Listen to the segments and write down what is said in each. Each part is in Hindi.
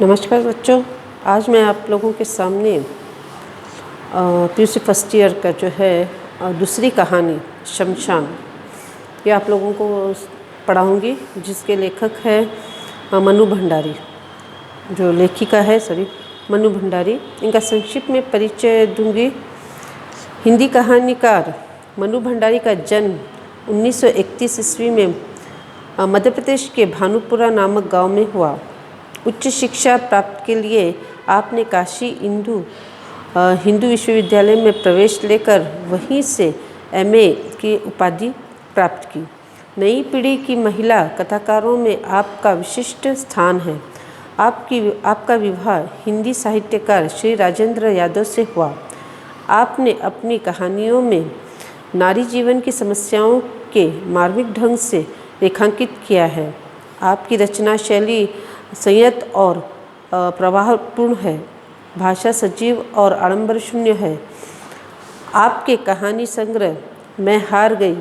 नमस्कार बच्चों, आज मैं आप लोगों के सामने पीयूसी फर्स्ट ईयर का जो है दूसरी कहानी शमशान ये आप लोगों को पढ़ाऊँगी, जिसके लेखक है मनु भंडारी। जो लेखिका है मनु भंडारी। इनका संक्षिप्त में परिचय दूंगी। हिंदी कहानीकार मनु भंडारी का जन्म 1931 ईस्वी में मध्य प्रदेश के भानुपुरा नामक गांव में हुआ। उच्च शिक्षा प्राप्त के लिए आपने काशी हिंदू विश्वविद्यालय में प्रवेश लेकर वहीं से एमए की उपाधि प्राप्त की। नई पीढ़ी की महिला कथाकारों में आपका विशिष्ट स्थान है। आपका विवाह हिंदी साहित्यकार श्री राजेंद्र यादव से हुआ। आपने अपनी कहानियों में नारी जीवन की समस्याओं के मार्मिक ढंग से रेखांकित किया है। आपकी रचना शैली संयत और प्रवाहपूर्ण है। भाषा सजीव और आडंबर शून्य है। आपके कहानी संग्रह मैं हार गई,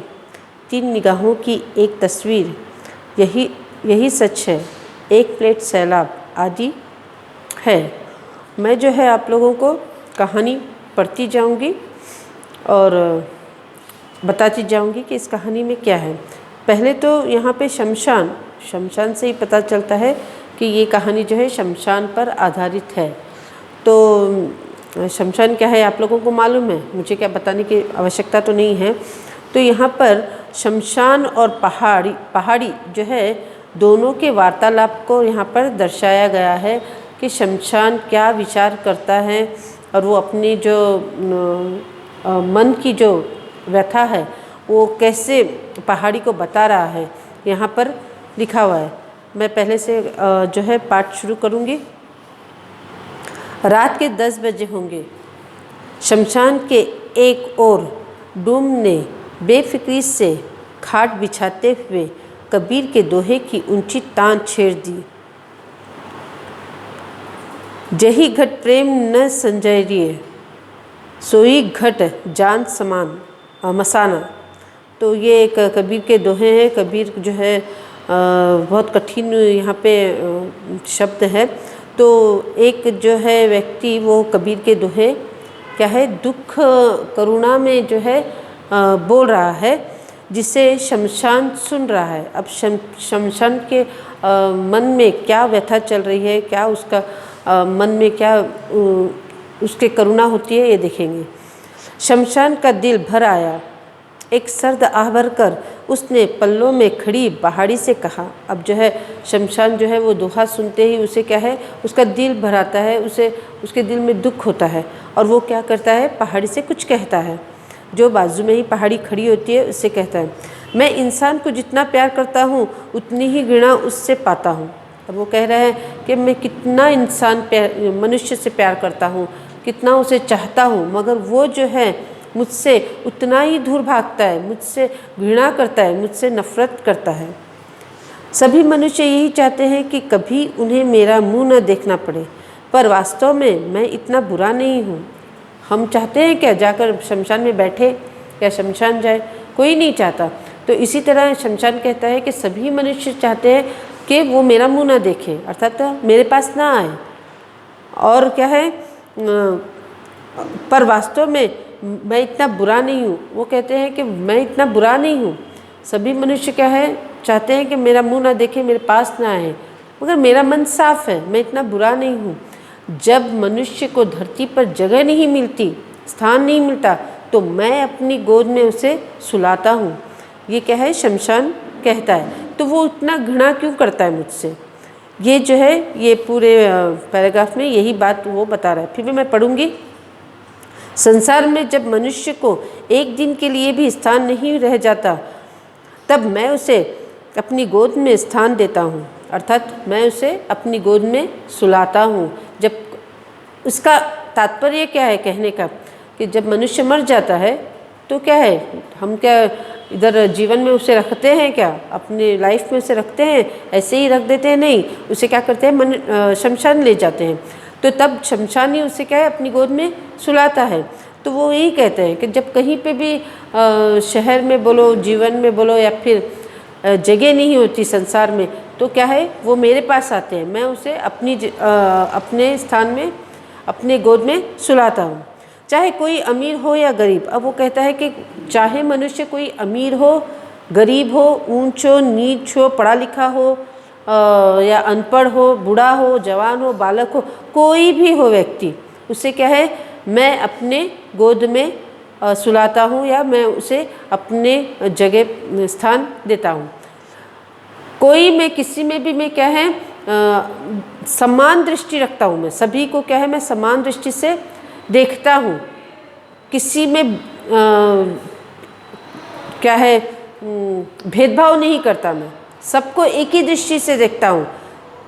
3 निगाहों की एक तस्वीर, यही सच है, एक प्लेट सैलाब आदि है। मैं जो है आप लोगों को कहानी पढ़ती जाऊंगी और बताती जाऊंगी कि इस कहानी में क्या है। पहले तो यहाँ पे शमशान से ही पता चलता है कि ये कहानी जो है शमशान पर आधारित है। तो शमशान क्या है आप लोगों को मालूम है, मुझे क्या बताने की आवश्यकता तो नहीं है। तो यहाँ पर शमशान और पहाड़ी जो है दोनों के वार्तालाप को यहाँ पर दर्शाया गया है कि शमशान क्या विचार करता है और वो अपनी जो मन की जो व्यथा है वो कैसे पहाड़ी को बता रहा है, यहाँ पर लिखा हुआ है। मैं पहले से जो है पाठ शुरू करूँगी। रात के 10 बजे होंगे। शमशान के एक ओर डूम ने बेफिक्री से खाट बिछाते हुए कबीर के दोहे की ऊंची तान छेड़ दी। जही घट प्रेम न संजरिए, सोई घट जान समान मसाना। तो ये एक कबीर के दोहे हैं। कबीर जो है बहुत कठिन यहाँ पे शब्द है। तो एक जो है व्यक्ति वो कबीर के दोहे क्या है दुख करुणा में जो है बोल रहा है, जिसे शमशान सुन रहा है। अब शमशान के मन में क्या व्यथा चल रही है, क्या उसका मन में क्या उसके करुणा होती है, ये देखेंगे। शमशान का दिल भर आया। एक सर्द आह भरकर उसने पल्लों में खड़ी पहाड़ी से कहा। अब जो है शमशान जो है वो दोहा सुनते ही उसे क्या है उसका दिल भर आता है, उसके दिल में दुख होता है और वो क्या करता है पहाड़ी से कुछ कहता है। जो बाजू में ही पहाड़ी खड़ी होती है उससे कहता है, मैं इंसान को जितना प्यार करता हूँ उतनी ही घृणा उससे पाता हूँ। अब वो कह रहा है कि मैं कितना मनुष्य से प्यार करता हूँ, कितना उसे चाहता हूँ, मगर वो जो है मुझसे उतना ही दूर भागता है, मुझसे घृणा करता है, मुझसे नफरत करता है। सभी मनुष्य यही चाहते हैं कि कभी उन्हें मेरा मुंह न देखना पड़े, पर वास्तव में मैं इतना बुरा नहीं हूँ। हम चाहते हैं क्या जाकर शमशान में बैठे या शमशान जाए? कोई नहीं चाहता। तो इसी तरह शमशान कहता है कि सभी मनुष्य चाहते हैं कि वो मेरा मुँह न देखे, अर्थात मेरे पास ना आए। और क्या है पर वास्तव में मैं इतना बुरा नहीं हूँ। वो कहते हैं कि मैं इतना बुरा नहीं हूँ। सभी मनुष्य क्या है चाहते हैं कि मेरा मुंह ना देखे, मेरे पास ना आए, मगर मेरा मन साफ है, मैं इतना बुरा नहीं हूँ। जब मनुष्य को धरती पर जगह नहीं मिलती, स्थान नहीं मिलता, तो मैं अपनी गोद में उसे सुलाता हूँ। ये क्या है शमशान कहता है। तो वो इतना घृणा क्यों करता है मुझसे? ये जो है ये पूरे पैराग्राफ में यही बात वो बता रहा है। फिर भी मैं पढ़ूँगी। संसार में जब मनुष्य को एक दिन के लिए भी स्थान नहीं रह जाता, तब मैं उसे अपनी गोद में स्थान देता हूँ, अर्थात मैं उसे अपनी गोद में सुलाता हूँ। जब उसका तात्पर्य क्या है कहने का कि जब मनुष्य मर जाता है तो क्या है, हम क्या इधर जीवन में उसे रखते हैं क्या, अपने लाइफ में उसे रखते हैं, ऐसे ही रख देते हैं? नहीं, उसे क्या करते हैं शमशान ले जाते हैं। तो तब शमशान ही उसे क्या है अपनी गोद में सुलाता है। तो वो यही कहते हैं कि जब कहीं पे भी शहर में बोलो, जीवन में बोलो, या फिर जगह नहीं होती संसार में, तो क्या है वो मेरे पास आते हैं, मैं उसे अपने स्थान में अपने गोद में सुलाता हूँ। चाहे कोई अमीर हो या गरीब, अब वो कहता है कि चाहे मनुष्य कोई अमीर हो, गरीब हो, ऊंच हो, नीच हो, पढ़ा लिखा हो या अनपढ़ हो, बूढ़ा हो, जवान हो, बालक हो, कोई भी हो व्यक्ति, उसे क्या है मैं अपने गोद में सुलाता हूँ या मैं उसे अपने जगह स्थान देता हूँ। कोई मैं किसी में भी मैं क्या है समान दृष्टि रखता हूँ, मैं सभी को क्या है मैं समान दृष्टि से देखता हूँ, किसी में क्या है भेदभाव नहीं करता, मैं सबको एक ही दृष्टि से देखता हूँ,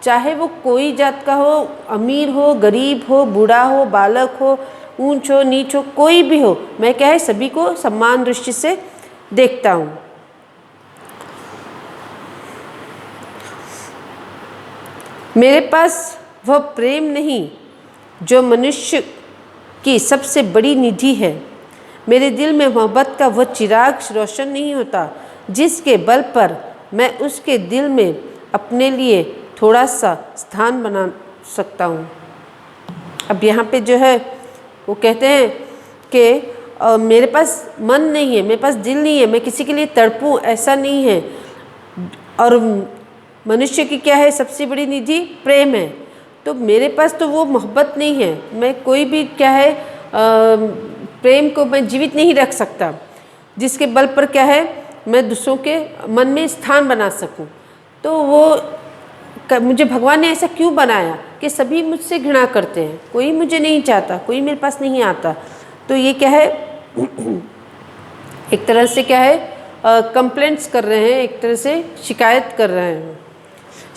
चाहे वो कोई जात का हो, अमीर हो, गरीब हो, बूढ़ा हो, बालक हो, ऊंच हो, नीच हो, कोई भी हो, मैं क्या है सभी को समान दृष्टि से देखता हूँ। मेरे पास वह प्रेम नहीं जो मनुष्य की सबसे बड़ी निधि है। मेरे दिल में मोहब्बत का वह चिराग रोशन नहीं होता जिसके बल पर मैं उसके दिल में अपने लिए थोड़ा सा स्थान बना सकता हूँ। अब यहाँ पे जो है वो कहते हैं कि मेरे पास मन नहीं है, मेरे पास दिल नहीं है, मैं किसी के लिए तड़पूं, ऐसा नहीं है। और मनुष्य की क्या है सबसे बड़ी निधि प्रेम है, तो मेरे पास तो वो मोहब्बत नहीं है, मैं कोई भी क्या है प्रेम को मैं जीवित नहीं रख सकता जिसके बल पर क्या है मैं दूसरों के मन में स्थान बना सकूं। तो वो मुझे भगवान ने ऐसा क्यों बनाया कि सभी मुझसे घृणा करते हैं, कोई मुझे नहीं चाहता, कोई मेरे पास नहीं आता। तो ये क्या है एक तरह से क्या है कंप्लेंट्स कर रहे हैं, एक तरह से शिकायत कर रहे हैं।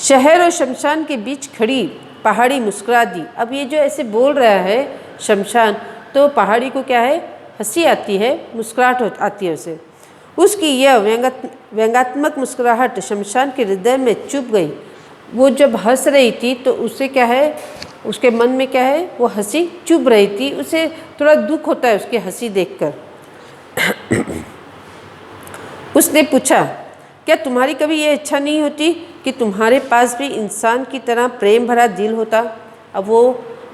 शहर और शमशान के बीच खड़ी पहाड़ी मुस्कुरा दी। अब ये जो ऐसे बोल रहा है शमशान, तो पहाड़ी को क्या है हंसी आती है, मुस्कुराहट आती है उसे। उसकी यह व्यंग्यात्मक मुस्कुराहट शमशान के हृदय में चुभ गई। वो जब हंस रही थी तो उसे क्या है उसके मन में क्या है वो हंसी चुभ रही थी, उसे थोड़ा दुख होता है उसकी हंसी देखकर। उसने पूछा, क्या तुम्हारी कभी ये इच्छा नहीं होती कि तुम्हारे पास भी इंसान की तरह प्रेम भरा दिल होता? अब वो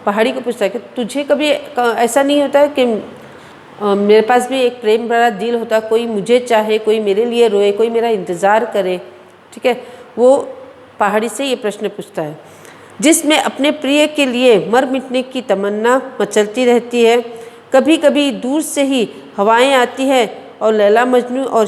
पहाड़ी को पूछता है कि तुझे कभी ऐसा नहीं होता है कि मेरे पास भी एक प्रेम भरा दिल होता, कोई मुझे चाहे, कोई मेरे लिए रोए, कोई मेरा इंतज़ार करे। ठीक है, वो पहाड़ी से ये प्रश्न पूछता है, जिसमें अपने प्रिय के लिए मर मिटने की तमन्ना मचलती रहती है। कभी कभी दूर से ही हवाएं आती है और लैला मजनू और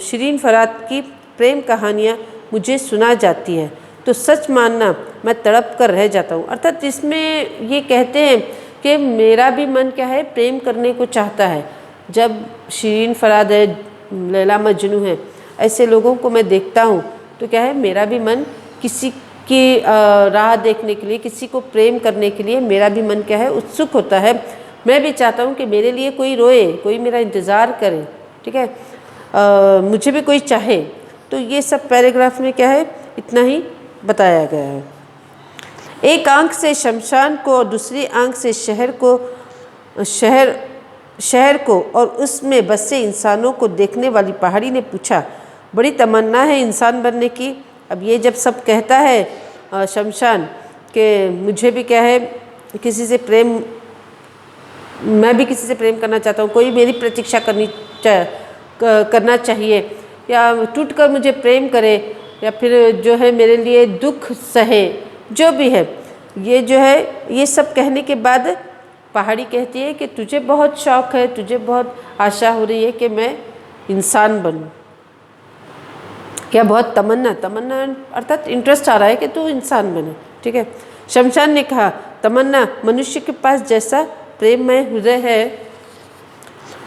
शिरीन फरात की प्रेम कहानियाँ मुझे सुना जाती है, तो सच मानना मैं तड़प कर रह जाता हूँ। अर्थात इसमें ये कहते हैं कि मेरा भी मन क्या है प्रेम करने को चाहता है। जब शिरीन फराद है, लैला मजनू है, ऐसे लोगों को मैं देखता हूँ तो क्या है मेरा भी मन किसी की राह देखने के लिए, किसी को प्रेम करने के लिए मेरा भी मन क्या है उत्सुक होता है। मैं भी चाहता हूँ कि मेरे लिए कोई रोए, कोई मेरा इंतज़ार करे। ठीक है, मुझे भी कोई चाहे। तो ये सब पैराग्राफ में क्या है इतना ही बताया गया है। एक आंख से शमशान को और दूसरी आंख से शहर को और उसमें बसे इंसानों को देखने वाली पहाड़ी ने पूछा, बड़ी तमन्ना है इंसान बनने की? अब ये जब सब कहता है शमशान कि मुझे भी क्या है किसी से प्रेम, मैं भी किसी से प्रेम करना चाहता हूँ, कोई मेरी प्रतीक्षा करना चाहिए, या टूटकर मुझे प्रेम करे, या फिर जो है मेरे लिए दुख सहे, जो भी है, ये जो है ये सब कहने के बाद पहाड़ी कहती है कि तुझे बहुत शौक़ है, तुझे बहुत आशा हो रही है कि मैं इंसान बनूं, क्या बहुत तमन्ना अर्थात इंटरेस्ट आ रहा है कि तू इंसान बने। ठीक है, शमशान ने कहा, तमन्ना मनुष्य के पास जैसा प्रेममय हृदय है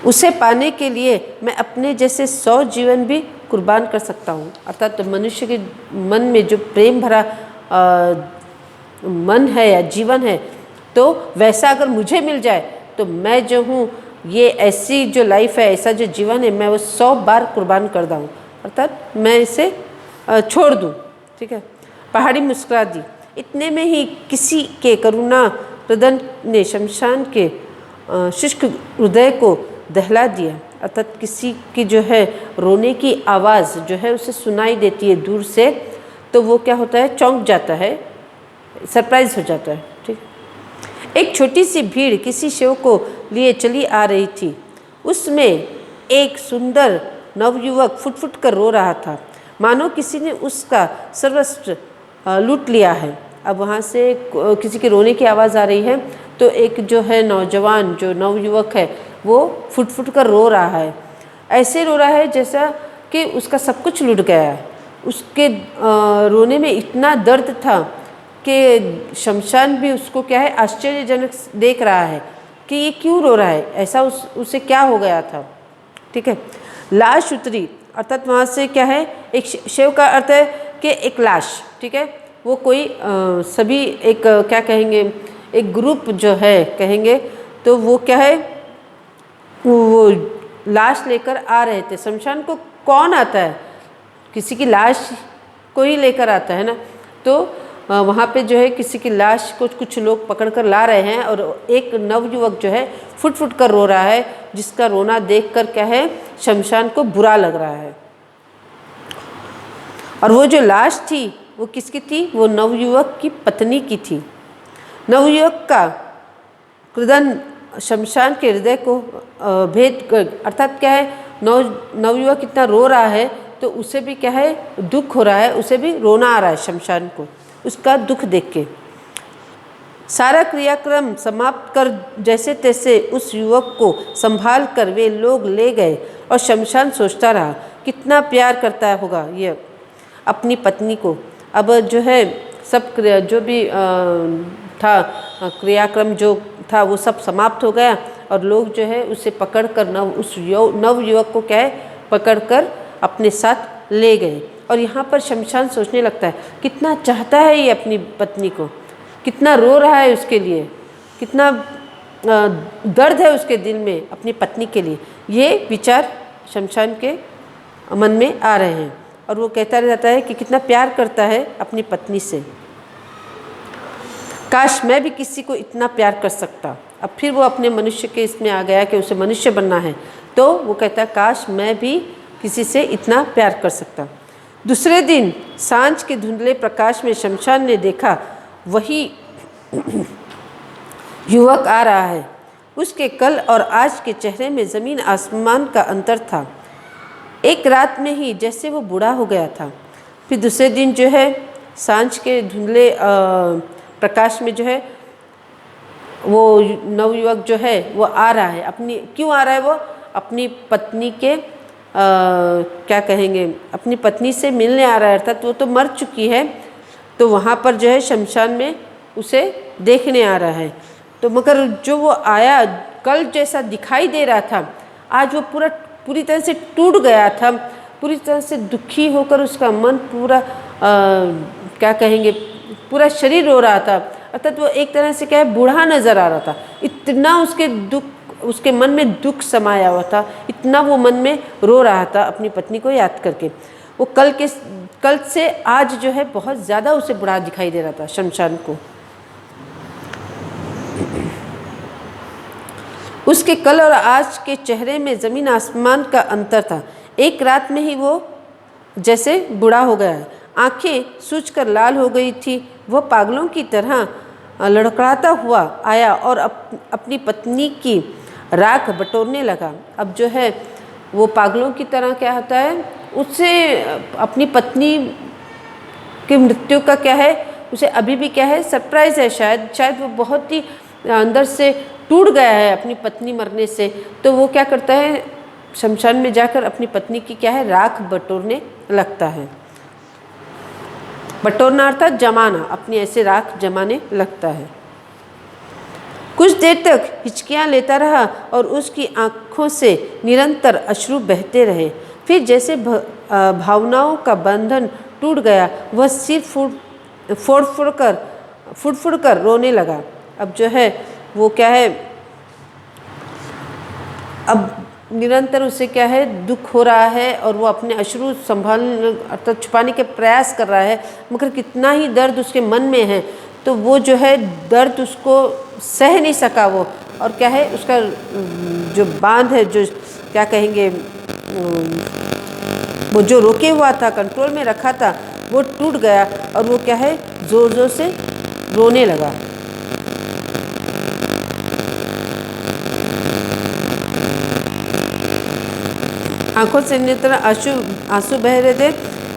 उसे पाने के लिए मैं अपने जैसे 100 जीवन भी कुर्बान कर सकता हूँ। अर्थात तो मनुष्य के मन में जो प्रेम भरा मन है या जीवन है, तो वैसा अगर मुझे मिल जाए तो मैं जो हूँ ये ऐसी जो लाइफ है, ऐसा जो जीवन है, मैं वो 100 बार कुर्बान कर दूँ, अर्थात मैं इसे छोड़ दूँ। ठीक है, पहाड़ी मुस्कुरा दी। इतने में ही किसी के करुणा प्रदन ने शमशान के शुष्क हृदय को दहला दिया। अर्थात किसी की जो है रोने की आवाज़ जो है उसे सुनाई देती है दूर से, तो वो क्या होता है, चौंक जाता है, सरप्राइज हो जाता है। ठीक। एक छोटी सी भीड़ किसी शव को लिए चली आ रही थी। उसमें एक सुंदर नवयुवक फुट-फुट कर रो रहा था, मानो किसी ने उसका सर्वस्व लूट लिया है। अब वहाँ से किसी के रोने की आवाज़ आ रही है, तो एक जो है नौजवान, जो नवयुवक है, वो फुट-फुट कर रो रहा है। ऐसे रो रहा है जैसा कि उसका सब कुछ लूट गया है। उसके रोने में इतना दर्द था कि शमशान भी उसको क्या है, आश्चर्यजनक देख रहा है कि ये क्यों रो रहा है, ऐसा उसे क्या हो गया था। ठीक है। लाश उतरी, अर्थात वहाँ से क्या है, एक शव का अर्थ है कि एक लाश। ठीक है। वो कोई सभी एक क्या कहेंगे, एक ग्रुप जो है कहेंगे, तो वो क्या है, वो लाश लेकर आ रहे थे। शमशान को कौन आता है, किसी की लाश को ही लेकर आता है ना। तो वहाँ पे जो है किसी की लाश को कुछ लोग पकड़ कर ला रहे हैं, और एक नवयुवक जो है फुट फुट कर रो रहा है, जिसका रोना देखकर क्या है, शमशान को बुरा लग रहा है। और वो जो लाश थी वो किसकी थी, वो नवयुवक की पत्नी की थी। नवयुवक का क्रुदन शमशान के हृदय को भेद कर, अर्थात क्या है, नवयुवक इतना रो रहा है तो उसे भी क्या है, दुख हो रहा है, उसे भी रोना आ रहा है शमशान को, उसका दुख देख के। सारा क्रियाक्रम समाप्त कर जैसे तैसे उस युवक को संभाल कर वे लोग ले गए, और शमशान सोचता रहा कितना प्यार करता होगा ये अपनी पत्नी को। अब जो है सब जो भी था क्रियाक्रम जो था वो सब समाप्त हो गया, और लोग जो है उसे पकड़ कर उस नव युवक को क्या है, पकड़ कर अपने साथ ले गए। और यहाँ पर शमशान सोचने लगता है कितना चाहता है ये अपनी पत्नी को, कितना रो रहा है उसके लिए, कितना दर्द है उसके दिल में अपनी पत्नी के लिए। ये विचार शमशान के मन में आ रहे हैं, और वो कहता रहता है कि कितना प्यार करता है अपनी पत्नी से। काश मैं भी किसी को इतना प्यार कर सकता। अब फिर वो अपने मनुष्य के इसमें आ गया कि उसे मनुष्य बनना है, तो वो कहता है काश मैं भी किसी से इतना प्यार कर सकता। दूसरे दिन सांझ के धुंधले प्रकाश में शमशान ने देखा वही युवक आ रहा है। उसके कल और आज के चेहरे में ज़मीन आसमान का अंतर था। एक रात में ही जैसे वो बूढ़ा हो गया था। फिर दूसरे दिन जो है सांझ के धुंधले प्रकाश में जो है वो नवयुवक जो है वो आ रहा है। क्यों आ रहा है, वो अपनी पत्नी के क्या कहेंगे, अपनी पत्नी से मिलने आ रहा है, अर्थात वो तो मर चुकी है, तो वहाँ पर जो है शमशान में उसे देखने आ रहा है। तो मगर जो वो आया कल जैसा दिखाई दे रहा था, आज वो पूरी तरह से टूट गया था, पूरी तरह से दुखी होकर उसका मन पूरा क्या कहेंगे, पूरा शरीर रो रहा था, अर्थात वो एक तरह से क्या है, बूढ़ा नज़र आ रहा था। इतना उसके मन में दुख समाया हुआ था, इतना वो मन में रो रहा था अपनी पत्नी को याद करके। वो कल से आज जो है बहुत ज़्यादा उसे बूढ़ा दिखाई दे रहा था शमशान को। उसके कल और आज के चेहरे में ज़मीन आसमान का अंतर था। एक रात में ही वो जैसे बूढ़ा हो गया है। आँखें सूजकर लाल हो गई थी। वह पागलों की तरह लड़खड़ाता हुआ आया और अपनी पत्नी की राख बटोरने लगा। अब जो है वो पागलों की तरह क्या होता है, उससे अपनी पत्नी की मृत्यु का क्या है, उसे अभी भी क्या है, सरप्राइज़ है। शायद वो बहुत ही अंदर से टूट गया है अपनी पत्नी मरने से। तो वो क्या करता है, शमशान में जाकर अपनी पत्नी की क्या है, राख बटोरने लगता है। बटोरना अर्थात जमाना, अपनी ऐसे राख जमाने लगता है। कुछ देर तक हिचकियाँ लेता रहा और उसकी आँखों से निरंतर अश्रु बहते रहे। फिर जैसे भावनाओं का बंधन टूट गया, वह सिर फुड़ कर रोने लगा। अब जो है वो क्या है, अब निरंतर उसे क्या है, दुख हो रहा है और वो अपने अश्रु संभालने अर्थात छुपाने के प्रयास कर रहा है, मगर कितना ही दर्द उसके मन में है, तो वो जो है दर्द उसको सह नहीं सका वो, और क्या है उसका जो बांध है, जो क्या कहेंगे, वो जो रोके हुआ था, कंट्रोल में रखा था, वो टूट गया और वो क्या है, ज़ोर ज़ोर से रोने लगा। आंखों से निरंतर आंसू बह रहे थे।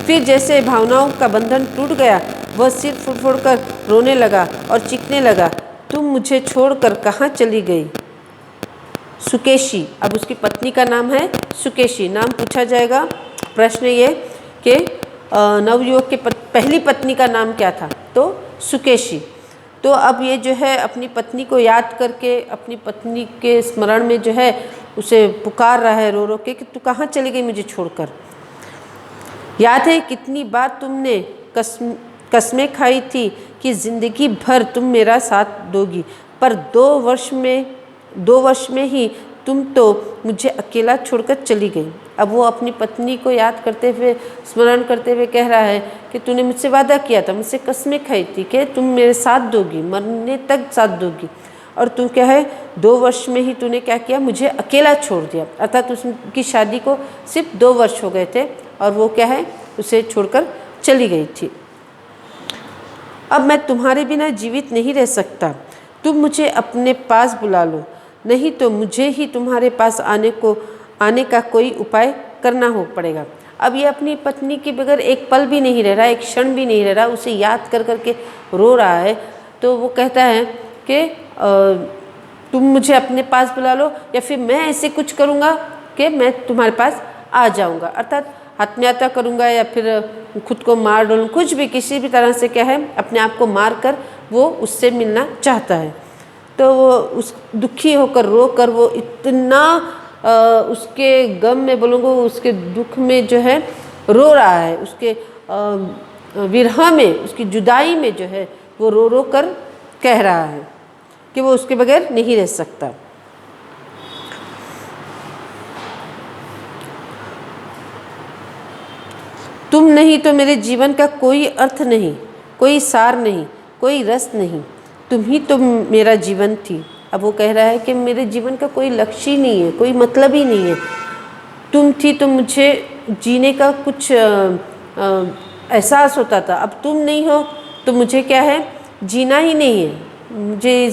फिर जैसे भावनाओं का बंधन टूट गया, वह सिर फुड़फुड़ कर रोने लगा और चीखने लगा, तुम मुझे छोड़कर कहाँ चली गई? सुकेशी, अब उसकी पत्नी का नाम है सुकेशी। नाम पूछा जाएगा। प्रश्न ये कि नवयुवक की पहली पत्नी का नाम क्या था? तो सुकेशी। तो अब ये जो है अपनी पत्नी को याद करके, अपनी पत्नी के स्मरण में जो है उसे पुकार रहा है रो रो के कि तू कहाँ चली गई मुझे छोड़कर। याद है कितनी बार तुमने कसमें खाई थी कि ज़िंदगी भर तुम मेरा साथ दोगी, पर 2 वर्ष में ही तुम तो मुझे अकेला छोड़कर चली गई। अब वो अपनी पत्नी को याद करते हुए, स्मरण करते हुए कह रहा है कि तूने मुझसे वादा किया था, मुझसे कसमें खाई थी कि तुम मेरे साथ दोगी, मरने तक साथ दोगी, और तू क्या है 2 वर्ष में ही तूने क्या किया, मुझे अकेला छोड़ दिया। अर्थात उसकी शादी को सिर्फ 2 वर्ष हो गए थे और वो क्या है उसे छोड़कर चली गई थी। अब मैं तुम्हारे बिना जीवित नहीं रह सकता, तुम मुझे अपने पास बुला लो, नहीं तो मुझे ही तुम्हारे पास आने का कोई उपाय करना हो पड़ेगा। अब ये अपनी पत्नी के बगैर एक पल भी नहीं रह रहा, एक क्षण भी नहीं रह रहा, उसे याद कर करके रो रहा है। तो वो कहता है कि तुम मुझे अपने पास बुला लो, या फिर मैं ऐसे कुछ करूँगा कि मैं तुम्हारे पास आ जाऊँगा, अर्थात आत्महत्या करूँगा या फिर खुद को मार डालूँ, कुछ भी किसी भी तरह से क्या है अपने आप को मार कर वो उससे मिलना चाहता है। तो वो उस दुखी होकर रो कर वो इतना उसके गम में बोलूँगा, उसके दुख में जो है रो रहा है, उसके विरह में, उसकी जुदाई में जो है वो रो रो कर कह रहा है कि वो उसके बगैर नहीं रह सकता। तुम नहीं तो मेरे जीवन का कोई अर्थ नहीं, कोई सार नहीं, कोई रस नहीं, तुम ही तो मेरा जीवन थी। अब वो कह रहा है कि मेरे जीवन का कोई लक्ष्य ही नहीं है, कोई मतलब ही नहीं है। तुम थी तो मुझे जीने का कुछ एहसास होता था, अब तुम नहीं हो तो मुझे क्या है जीना ही नहीं है, मुझे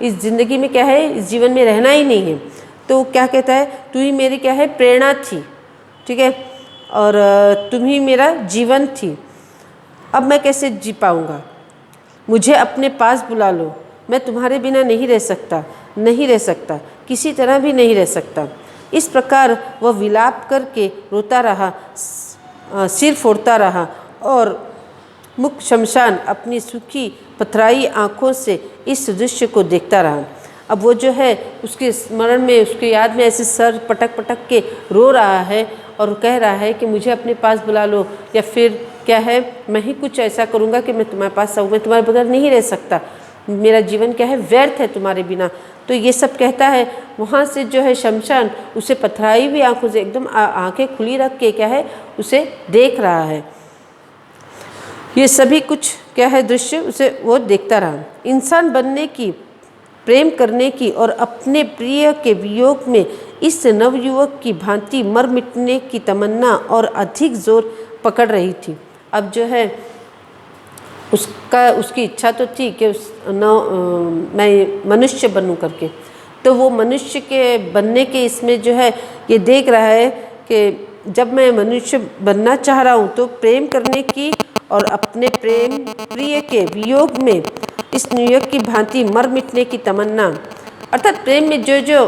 इस ज़िंदगी में क्या है, इस जीवन में रहना ही नहीं है। तो क्या कहता है, तू ही मेरी क्या है प्रेरणा थी, ठीक है, और तुम ही मेरा जीवन थी, अब मैं कैसे जी पाऊँगा? मुझे अपने पास बुला लो, मैं तुम्हारे बिना नहीं रह सकता, नहीं रह सकता, किसी तरह भी नहीं रह सकता। इस प्रकार वह विलाप करके रोता रहा, सिर फोड़ता रहा और मुख शमशान अपनी सूखी पथराई आँखों से इस दृश्य को देखता रहा। अब वो जो है उसके स्मरण में, उसके याद में ऐसे सर पटक पटक के रो रहा है और कह रहा है कि मुझे अपने पास बुला लो, या फिर क्या है मैं ही कुछ ऐसा करूँगा कि मैं तुम्हारे पास आऊँ, मैं तुम्हारे बगैर नहीं रह सकता, मेरा जीवन क्या है व्यर्थ है तुम्हारे बिना। तो ये सब कहता है। वहाँ से जो है शमशान उसे पथराई हुई आँखों से एकदम आँखें खुली रख के क्या है उसे देख रहा है। ये सभी कुछ क्या है दृश्य उसे वो देखता रहा। इंसान बनने की, प्रेम करने की और अपने प्रिय के वियोग में इस नवयुवक की भांति मर मिटने की तमन्ना और अधिक जोर पकड़ रही थी। अब जो है उसकी इच्छा तो थी कि मैं मनुष्य बनूं करके, तो वो मनुष्य के बनने के इसमें जो है ये देख रहा है कि जब मैं मनुष्य बनना चाह रहा हूँ तो प्रेम करने की और अपने प्रेम प्रिय के वियोग में इस न्यूयॉर्क की भांति मर मिटने की तमन्ना, अर्थात प्रेम में जो जो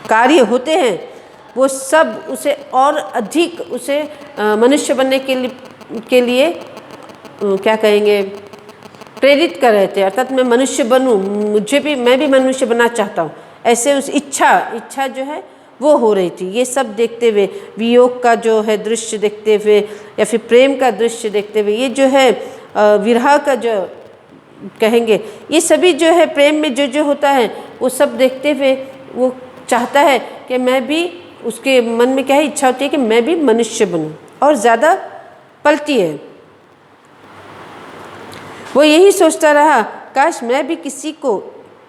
कार्य होते हैं वो सब उसे और अधिक उसे मनुष्य बनने के लिए क्या कहेंगे प्रेरित कर रहे थे। अर्थात मैं मनुष्य बनूं, मैं भी मनुष्य बनना चाहता हूँ, ऐसे उस इच्छा जो है वो हो रही थी। ये सब देखते हुए, वियोग का जो है दृश्य देखते हुए या फिर प्रेम का दृश्य देखते हुए, ये जो है विरह का जो कहेंगे, ये सभी जो है प्रेम में जो जो होता है वो सब देखते हुए वो चाहता है कि मैं भी, उसके मन में क्या है इच्छा होती है कि मैं भी मनुष्य बनूं, और ज़्यादा पलती है। वो यही सोचता रहा, काश मैं भी किसी को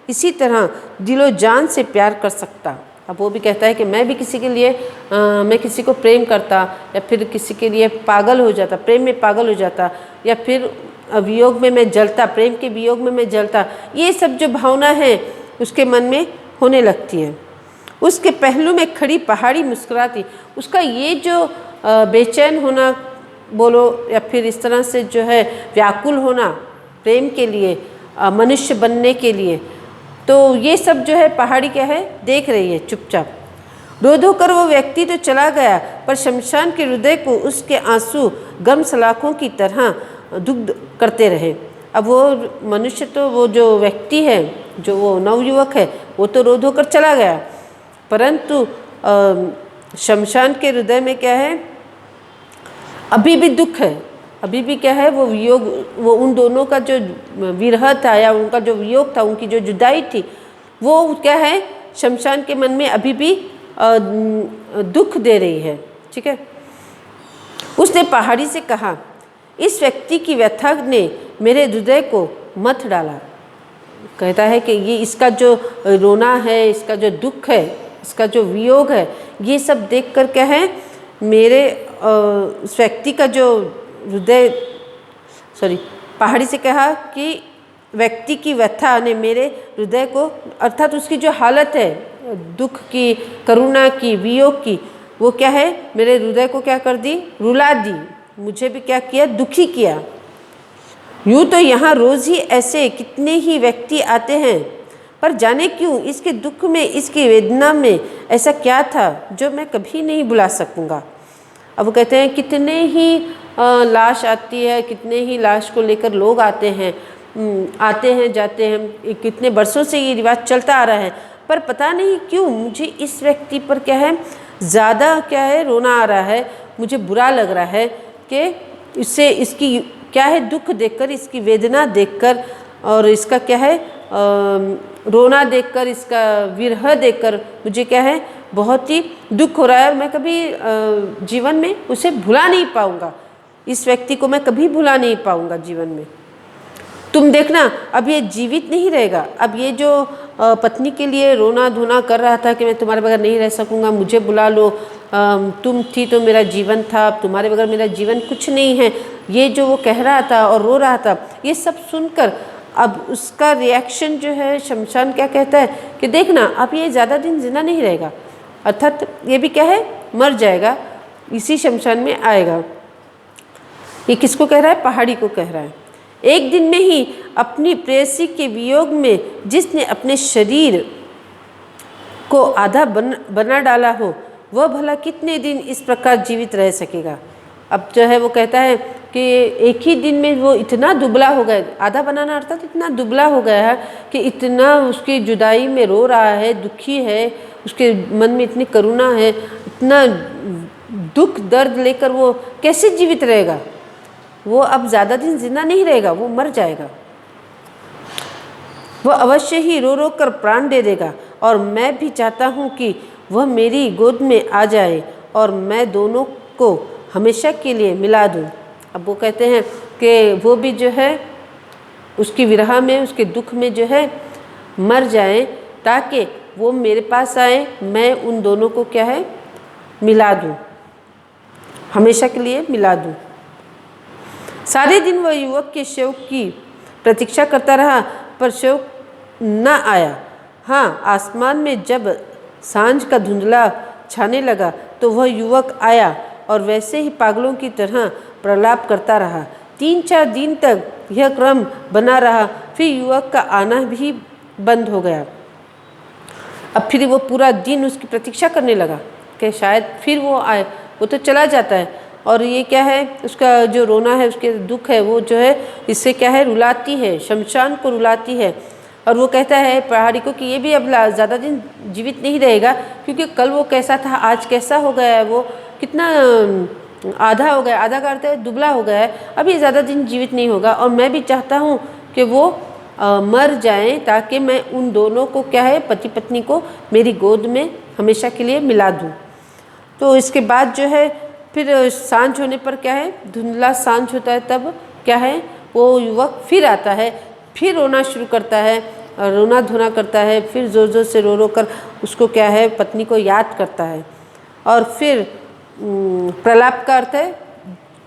इसी तरह दिलो जान से प्यार कर सकता। अब वो भी कहता है कि मैं भी किसी के लिए मैं किसी को प्रेम करता, या फिर किसी के लिए पागल हो जाता, प्रेम में पागल हो जाता, या फिर वियोग में मैं जलता, प्रेम के वियोग में मैं जलता। ये सब जो भावना है उसके मन में होने लगती है। उसके पहलू में खड़ी पहाड़ी मुस्कुराती। उसका ये जो बेचैन होना बोलो, या फिर इस तरह से जो है व्याकुल होना प्रेम के लिए, मनुष्य बनने के लिए, तो ये सब जो है पहाड़ी क्या है, देख रही है चुपचाप। रो धो कर वो व्यक्ति तो चला गया, पर शमशान के हृदय को उसके आंसू गर्म सलाखों की तरह दुग्ध करते रहे। अब वो मनुष्य तो, वो जो व्यक्ति है, जो वो नवयुवक है, वो तो रो धो कर चला गया, परंतु शमशान के हृदय में क्या है, अभी भी दुख है, अभी भी क्या है, वो वियोग, वो उन दोनों का जो विरह था या उनका जो वियोग था, उनकी जो जुदाई थी, वो क्या है शमशान के मन में अभी भी दुख दे रही है। ठीक है। उसने पहाड़ी से कहा, इस व्यक्ति की व्यथा ने मेरे हृदय को मथ डाला। कहता है कि ये इसका जो रोना है, इसका जो दुख है, इसका जो वियोग है, ये सब देख कर क्या है, मेरे उस व्यक्ति का जो हृदय, पहाड़ी से कहा कि व्यक्ति की व्यथा ने मेरे हृदय को, अर्थात उसकी जो हालत है दुख की, करुणा की, वियोग की, वो क्या है, मेरे हृदय को क्या कर दी, रुला दी, मुझे भी क्या किया, दुखी किया। यूँ तो यहाँ रोज़ ही ऐसे कितने ही व्यक्ति आते हैं, पर जाने क्यों इसके दुख में, इसकी वेदना में ऐसा क्या था जो मैं कभी नहीं भुला सकूँगा। अब वो कहते हैं कितने ही लाश आती है, कितने ही लाश को लेकर लोग आते हैं, जाते हैं, कितने वर्षों से ये रिवाज चलता आ रहा है, पर पता नहीं क्यों मुझे इस व्यक्ति पर क्या है, ज़्यादा क्या है, रोना आ रहा है, मुझे बुरा लग रहा है कि इससे, इसकी क्या है, दुख देखकर, इसकी वेदना देखकर, और इसका क्या है रोना देखकर, इसका विरह देखकर मुझे क्या है, बहुत ही दुख हो रहा है, और मैं कभी जीवन में उसे भुला नहीं पाऊँगा, इस व्यक्ति को मैं कभी भुला नहीं पाऊँगा जीवन में। तुम देखना, अब ये जीवित नहीं रहेगा। अब ये जो पत्नी के लिए रोना धोना कर रहा था कि मैं तुम्हारे बगैर नहीं रह सकूँगा, मुझे बुला लो, तुम थी तो मेरा जीवन था, अब तुम्हारे बगैर मेरा जीवन कुछ नहीं है, ये जो वो कह रहा था और रो रहा था, ये सब सुनकर अब उसका रिएक्शन जो है, शमशान क्या कहता है कि देखना, अब ये ज़्यादा दिन जिंदा नहीं रहेगा, अर्थात ये भी क्या है, मर जाएगा, इसी शमशान में आएगा। ये किसको कह रहा है, पहाड़ी को कह रहा है। एक दिन में ही अपनी प्रेयसी के वियोग में जिसने अपने शरीर को आधा बना डाला हो, वह भला कितने दिन इस प्रकार जीवित रह सकेगा। अब जो है वो कहता है कि एक ही दिन में वो इतना दुबला हो गया, आधा बनाना अर्थात इतना दुबला हो गया है कि इतना उसकी जुदाई में रो रहा है, दुखी है, उसके मन में इतनी करुणा है, इतना दुख दर्द लेकर वो कैसे जीवित रहेगा। वो अब ज़्यादा दिन जिंदा नहीं रहेगा, वो मर जाएगा, वह अवश्य ही रो रो कर प्राण दे देगा। और मैं भी चाहता हूँ कि वह मेरी गोद में आ जाए और मैं दोनों को हमेशा के लिए मिला दूँ। अब वो कहते हैं कि वो भी जो है उसकी विरह में, उसके दुख में जो है मर जाए, ताकि वो मेरे पास आए, मैं उन दोनों को क्या है, मिला दूँ, हमेशा के लिए मिला दूँ। सारे दिन वह युवक के शव की प्रतीक्षा करता रहा, पर शव न आया। हाँ, आसमान में जब सांझ का धुंधला छाने लगा तो वह युवक आया और वैसे ही पागलों की तरह प्रलाप करता रहा। 3-4 दिन तक यह क्रम बना रहा, फिर युवक का आना भी बंद हो गया। अब फिर वो पूरा दिन उसकी प्रतीक्षा करने लगा कि शायद फिर वो आए। वो तो चला जाता है, और ये क्या है, उसका जो रोना है, उसके दुख है, वो जो है इससे क्या है, रुलाती है, शमशान को रुलाती है। और वो कहता है पहाड़ी को कि ये भी अब ज़्यादा दिन जीवित नहीं रहेगा, क्योंकि कल वो कैसा था, आज कैसा हो गया है, वो कितना आधा हो गया, आधा का अर्थ है दुबला हो गया है, अब ये ज़्यादा दिन जीवित नहीं होगा। और मैं भी चाहता हूँ कि वो मर जाएं, ताकि मैं उन दोनों को क्या है, पति पत्नी को मेरी गोद में हमेशा के लिए मिला दूँ। तो इसके बाद जो है फिर सांझ होने पर क्या है, धुंधला सांझ होता है, तब क्या है, वो युवक फिर आता है, फिर रोना शुरू करता है रोना धोना करता है, फिर ज़ोर ज़ोर से रो रो कर उसको क्या है पत्नी को याद करता है। और फिर प्रलाप का अर्थ है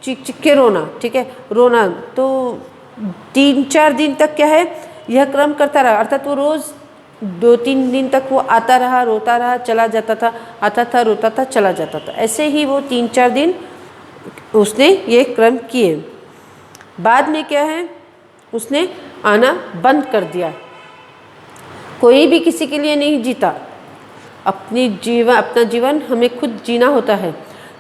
चीख चीख के रोना, ठीक है, रोना। तो 3-4 दिन तक क्या है यह क्रम करता रहा, अर्थात वो रोज़ 2-3 दिन तक वो आता रहा, रोता रहा, चला जाता था, आता था, रोता था, चला जाता था। ऐसे ही वो 3-4 दिन उसने ये क्रम किए। बाद में क्या है उसने आना बंद कर दिया। कोई भी किसी के लिए नहीं जीता, अपना जीवन हमें खुद जीना होता है।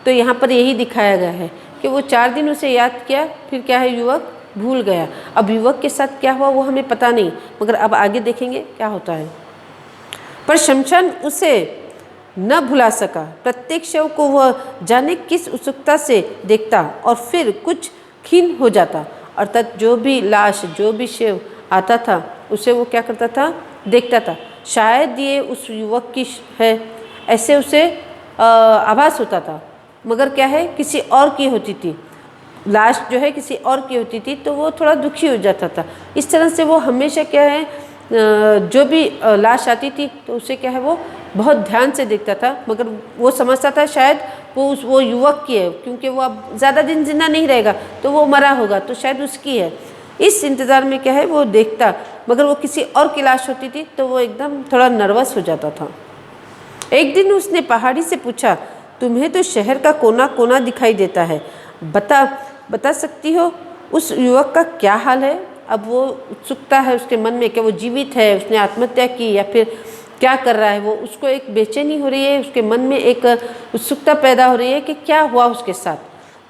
तो यहाँ पर यही दिखाया गया है कि वो 4 दिन उसे याद किया, फिर क्या है युवक भूल गया। अब युवक के साथ क्या हुआ वो हमें पता नहीं, मगर अब आगे देखेंगे क्या होता है। पर शमशान उसे न भुला सका। प्रत्येक शव को वह जाने किस उत्सुकता से देखता और फिर कुछ खीन हो जाता। अर्थात जो भी लाश, जो भी शव आता था उसे वो क्या करता था, देखता था। शायद ये उस युवक की है, ऐसे उसे आभास होता था, मगर क्या है किसी और की होती थी, लाश जो है किसी और की होती थी, तो वो थोड़ा दुखी हो जाता था। इस तरह से वो हमेशा क्या है जो भी लाश आती थी तो उसे क्या है वो बहुत ध्यान से देखता था, मगर वो समझता था शायद वो युवक की है, क्योंकि वो अब ज़्यादा दिन जिंदा नहीं रहेगा, तो वो मरा होगा, तो शायद उसकी है। इस इंतज़ार में क्या है वो देखता, मगर वो किसी और की लाश होती थी तो वो एकदम थोड़ा नर्वस हो जाता था। एक दिन उसने पहाड़ी से पूछा, तुम्हें तो शहर का कोना कोना दिखाई देता है, बता सकती हो उस युवक का क्या हाल है? अब वो उत्सुकता है उसके मन में, क्या वो जीवित है, उसने आत्महत्या की या फिर क्या कर रहा है वो, उसको एक बेचैनी हो रही है, उसके मन में एक उत्सुकता पैदा हो रही है कि क्या हुआ उसके साथ।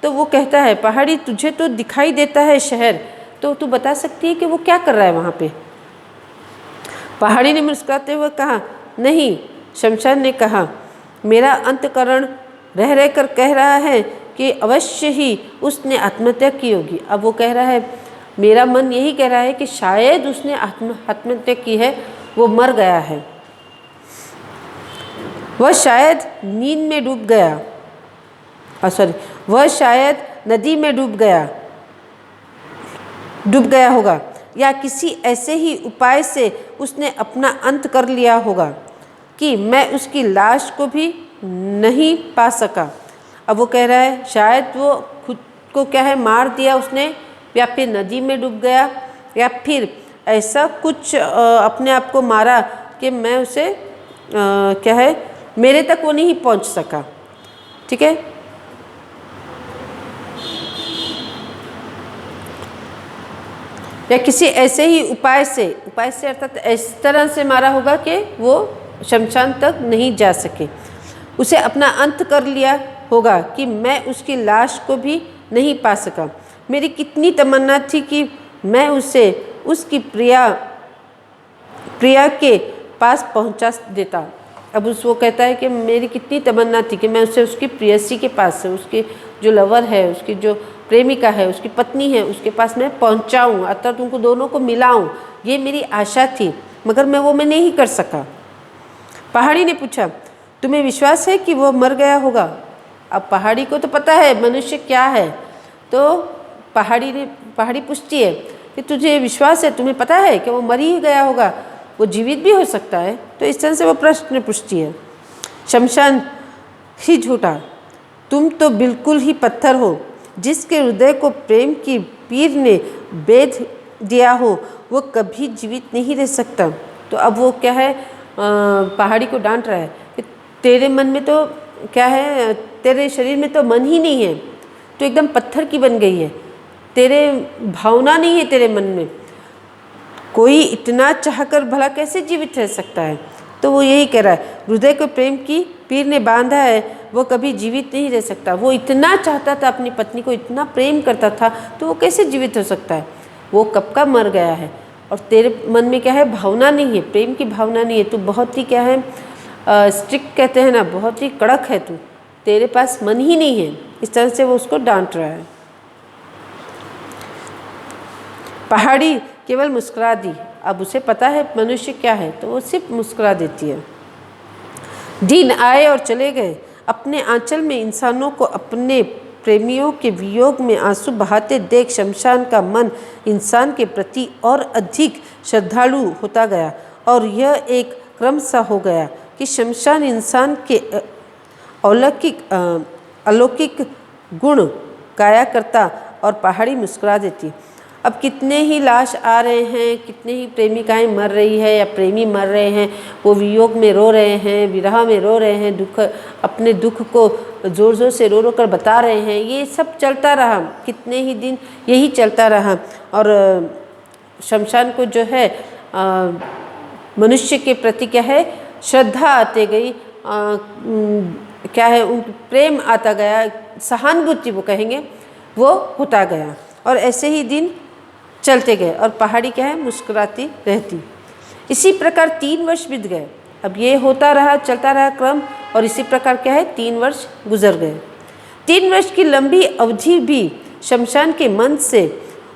तो वो कहता है, पहाड़ी तुझे तो दिखाई देता है शहर, तो तू बता सकती है कि वो क्या कर रहा है वहाँ पे? पहाड़ी ने मुस्कुराते हुए कहा, नहीं। शमशान ने कहा, मेरा अंतःकरण रह रह कर कह रहा है कि अवश्य ही उसने आत्महत्या की होगी। अब वो कह रहा है, मेरा मन यही कह रहा है कि शायद उसने आत्महत्या की है, वो मर गया है, वह शायद नींद में डूब गया, वह शायद नदी में डूब गया होगा, या किसी ऐसे ही उपाय से उसने अपना अंत कर लिया होगा कि मैं उसकी लाश को भी नहीं पा सका। अब वो कह रहा है शायद वो खुद को क्या है मार दिया उसने, या फिर नदी में डूब गया, या फिर ऐसा कुछ अपने आप को मारा कि मैं उसे क्या है मेरे तक वो नहीं पहुंच सका। ठीक है, या किसी ऐसे ही उपाय से अर्थात इस तरह से मारा होगा कि वो शमशान तक नहीं जा सके, उसे अपना अंत कर लिया होगा कि मैं उसकी लाश को भी नहीं पा सका। मेरी कितनी तमन्ना थी कि मैं उसे उसकी प्रिया के पास पहुंचा देता। अब वो कहता है कि मेरी कितनी तमन्ना थी कि मैं उसे उसकी प्रेयसी के पास से, उसकी जो लवर है, उसकी जो प्रेमिका है, उसकी पत्नी है, उसके पास मैं पहुंचाऊं, अर्थात उनको दोनों को मिलाऊं, ये मेरी आशा थी, मगर मैं नहीं कर सका। पहाड़ी ने पूछा, तुम्हें विश्वास है कि वो मर गया होगा? अब पहाड़ी को तो पता है मनुष्य क्या है, तो पहाड़ी पूछती है कि तुझे विश्वास है, तुम्हें पता है कि वो मर ही गया होगा, वो जीवित भी हो सकता है? तो इस तरह से वो प्रश्न पूछती है। शमशान ही झूठा, तुम तो बिल्कुल ही पत्थर हो, जिसके हृदय को प्रेम की पीर ने बेध दिया हो वो कभी जीवित नहीं रह सकता। तो अब वो क्या है पहाड़ी को डांट रहा है कि तेरे मन में तो क्या है, तेरे शरीर में तो मन ही नहीं है, तो एकदम पत्थर की बन गई है, तेरे भावना नहीं है तेरे मन में, कोई इतना चाहकर भला कैसे जीवित रह सकता है? तो वो यही कह रहा है, हृदय को प्रेम की पीर ने बांधा है, वो कभी जीवित नहीं रह सकता। वो इतना चाहता था, अपनी पत्नी को इतना प्रेम करता था, तो वो कैसे जीवित हो सकता है? वो कब का मर गया है, और तेरे मन में क्या है, भावना नहीं है, प्रेम की भावना नहीं है, तू बहुत ही क्या है स्ट्रिक्ट कहते हैं ना, बहुत ही कड़क है तू, तेरे पास मन ही नहीं है। इस तरह से वो उसको डांट रहा है। पहाड़ी केवल मुस्कुरा दी। अब उसे पता है मनुष्य क्या है, तो वो सिर्फ मुस्कुरा देती है। दिन आए और चले गए। अपने आंचल में इंसानों को अपने प्रेमियों के वियोग में आंसू बहाते देख शमशान का मन इंसान के प्रति और अधिक श्रद्धालु होता गया और यह एक क्रम सा हो गया कि शमशान इंसान के अलौकिक गुण गाया करता और पहाड़ी मुस्कुरा देती। अब कितने ही लाश आ रहे हैं, कितने ही प्रेमिकाएं मर रही है या प्रेमी मर रहे हैं, वो वियोग में रो रहे हैं, विरह में रो रहे हैं, अपने दुख को ज़ोर ज़ोर से रो रो कर बता रहे हैं। ये सब चलता रहा, कितने ही दिन यही चलता रहा और शमशान को जो है मनुष्य के प्रति क्या है श्रद्धा आते गई, क्या है उन प्रेम आता गया, सहानुभूति वो कहेंगे वो होता गया और ऐसे ही दिन चलते गए और पहाड़ी क्या है मुस्कुराती रहती। इसी प्रकार 3 वर्ष बीत गए। अब ये होता रहा, चलता रहा क्रम और इसी प्रकार क्या है 3 वर्ष गुजर गए। 3 वर्ष की लंबी अवधि भी शमशान के मन से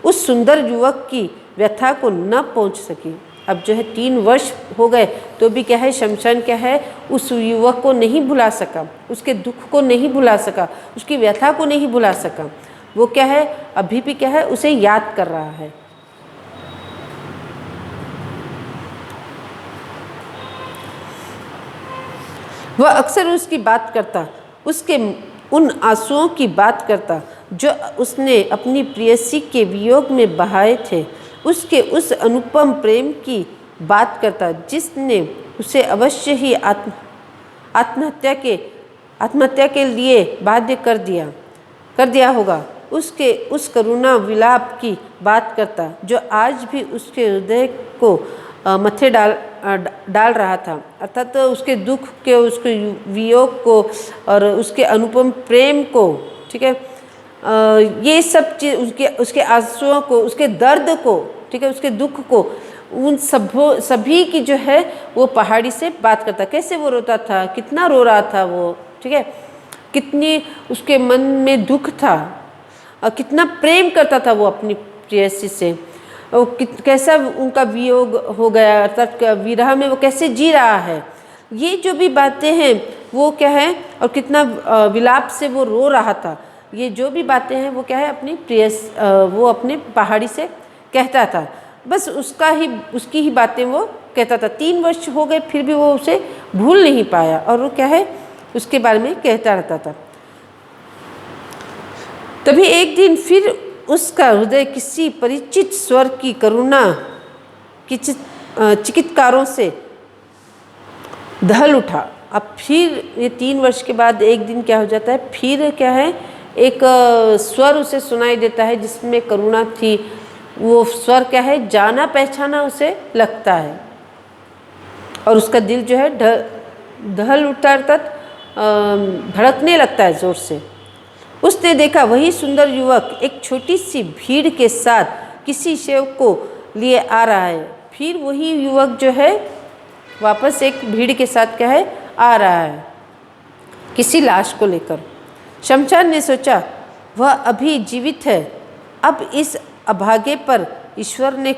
उस सुंदर युवक की व्यथा को न पहुंच सकी। अब जो है 3 वर्ष हो गए तो भी क्या है शमशान क्या है उस युवक को नहीं भुला सका, उसके दुख को नहीं भुला सका, उसकी व्यथा को नहीं भुला सका। वो क्या है अभी भी क्या है उसे याद कर रहा है। वह अक्सर उसकी बात करता, उसके उन आंसुओं की बात करता जो उसने अपनी प्रेयसी के वियोग में बहाए थे, उसके उस अनुपम प्रेम की बात करता जिसने उसे अवश्य ही आत्महत्या के लिए बाध्य कर दिया होगा। उसके उस करुणा विलाप की बात करता जो आज भी उसके हृदय को मथे डाल रहा था, अर्थात तो उसके दुख के, उसके वियोग को और उसके अनुपम प्रेम को, ठीक है, ये सब चीज़ उसके आंसुओं को, उसके दर्द को, ठीक है, उसके दुख को, उन सभी की जो है वो पहाड़ी से बात करता। कैसे वो रोता था, कितना रो रहा था वो, ठीक है, कितनी उसके मन में दुख था और कितना प्रेम करता था वो अपनी प्रेयसी से, और कैसा उनका वियोग हो गया, अर्थात विरह में वो कैसे जी रहा है। ये जो भी बातें हैं वो क्या है और कितना विलाप से वो रो रहा था, ये जो भी बातें हैं वो क्या है अपनी वो अपने पहाड़ी से कहता था। बस उसकी ही बातें वो कहता था। 3 वर्ष हो गए फिर भी वो उसे भूल नहीं पाया और वो क्या है उसके बारे में कहता रहता था। तभी एक दिन फिर उसका हृदय किसी परिचित स्वर की करुणा की चिकित्कारों से दहल उठा। अब फिर ये 3 वर्ष के बाद एक दिन क्या हो जाता है, फिर क्या है एक स्वर उसे सुनाई देता है जिसमें करुणा थी। वो स्वर क्या है जाना पहचाना उसे लगता है और उसका दिल जो है दहल उठता, अर्थात धड़कने लगता है जोर से। उसने देखा वही सुंदर युवक एक छोटी सी भीड़ के साथ किसी शव को लिए आ रहा है। फिर वही युवक जो है वापस एक भीड़ के साथ क्या है आ रहा है किसी लाश को लेकर। शमशान ने सोचा वह अभी जीवित है, अब इस अभागे पर ईश्वर ने